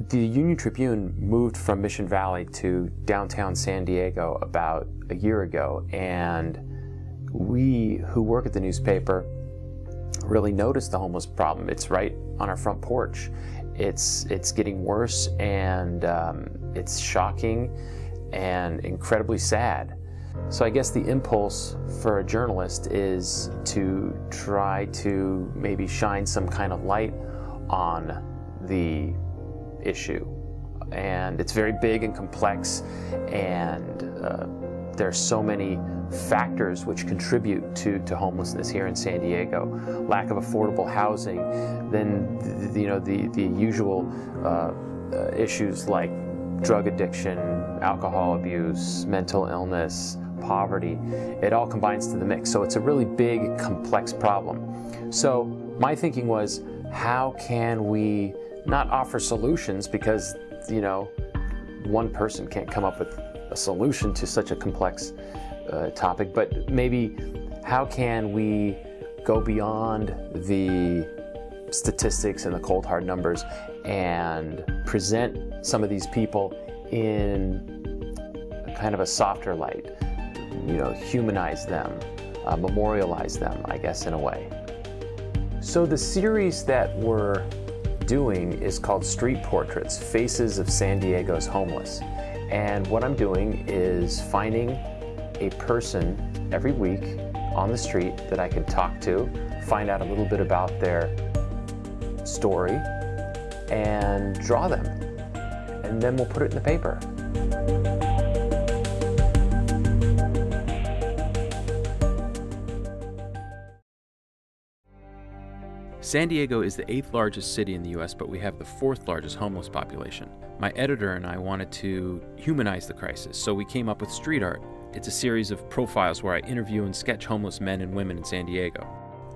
The Union-Tribune moved from Mission Valley to downtown San Diego about a year ago, and we who work at the newspaper really noticed the homeless problem. It's right on our front porch. It's getting worse, and it's shocking and incredibly sad. So I guess the impulse for a journalist is to try to maybe shine some kind of light on the issue. And it's very big and complex, and there's so many factors which contribute to homelessness here in San Diego. Lack of affordable housing, then the usual issues like drug addiction, alcohol abuse, mental illness, poverty. It all combines to the mix. So it's a really big, complex problem. So my thinking was, how can we not offer solutions, because one person can't come up with a solution to such a complex topic, but maybe how can we go beyond the statistics and the cold hard numbers and present some of these people in kind of a softer light, humanize them, memorialize them, I guess, in a way. So the series that we're doing is called Street Portraits, Faces of San Diego's Homeless. And what I'm doing is finding a person every week on the street that I can talk to, find out a little bit about their story, and draw them. And then we'll put it in the paper. San Diego is the 8th largest city in the US, but we have the 4th largest homeless population. My editor and I wanted to humanize the crisis, so we came up with Street Art. It's a series of profiles where I interview and sketch homeless men and women in San Diego.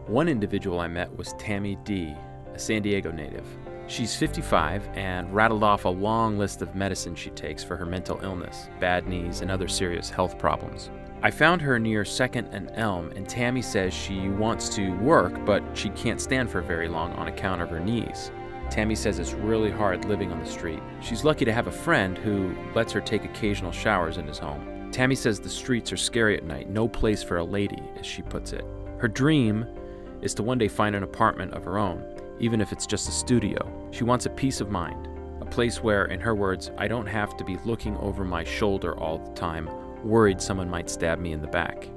One individual I met was Tammy D., a San Diego native. She's 55 and rattled off a long list of medicines she takes for her mental illness, bad knees, and other serious health problems. I found her near 2nd and Elm, and Tammy says she wants to work, but she can't stand for very long on account of her knees. Tammy says it's really hard living on the street. She's lucky to have a friend who lets her take occasional showers in his home. Tammy says the streets are scary at night, no place for a lady, as she puts it. Her dream is to one day find an apartment of her own, even if it's just a studio. She wants a peace of mind, a place where, in her words, I don't have to be looking over my shoulder all the time, worried someone might stab me in the back.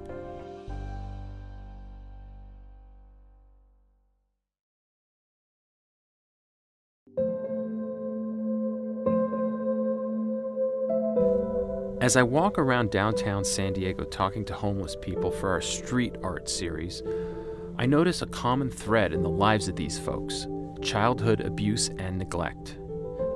As I walk around downtown San Diego talking to homeless people for our Street Art series, I notice a common thread in the lives of these folks: childhood abuse and neglect.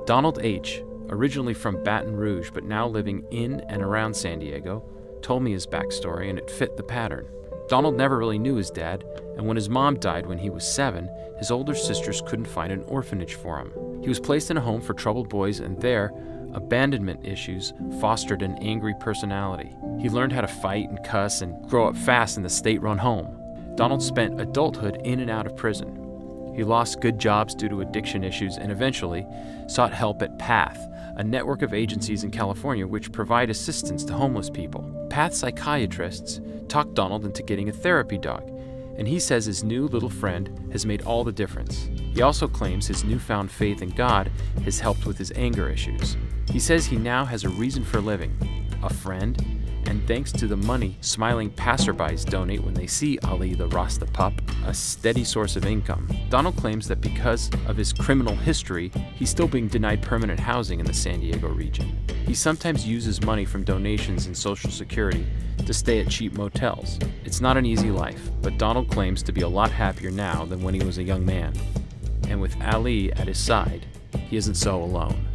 Donald H., originally from Baton Rouge but now living in and around San Diego, told me his backstory, and it fit the pattern. Donald never really knew his dad, and when his mom died when he was 7, his older sisters couldn't find an orphanage for him. He was placed in a home for troubled boys, and there, abandonment issues fostered an angry personality. He learned how to fight and cuss and grow up fast in the state-run home. Donald spent adulthood in and out of prison. He lost good jobs due to addiction issues and eventually sought help at PATH, a network of agencies in California which provide assistance to homeless people. PATH psychiatrists talked Donald into getting a therapy dog, and he says his new little friend has made all the difference. He also claims his newfound faith in God has helped with his anger issues. He says he now has a reason for living, a friend, and thanks to the money smiling passerbys donate when they see Ali the Rasta pup, a steady source of income. Donald claims that because of his criminal history, he's still being denied permanent housing in the San Diego region. He sometimes uses money from donations and Social Security to stay at cheap motels. It's not an easy life, but Donald claims to be a lot happier now than when he was a young man. And with Ali at his side, he isn't so alone.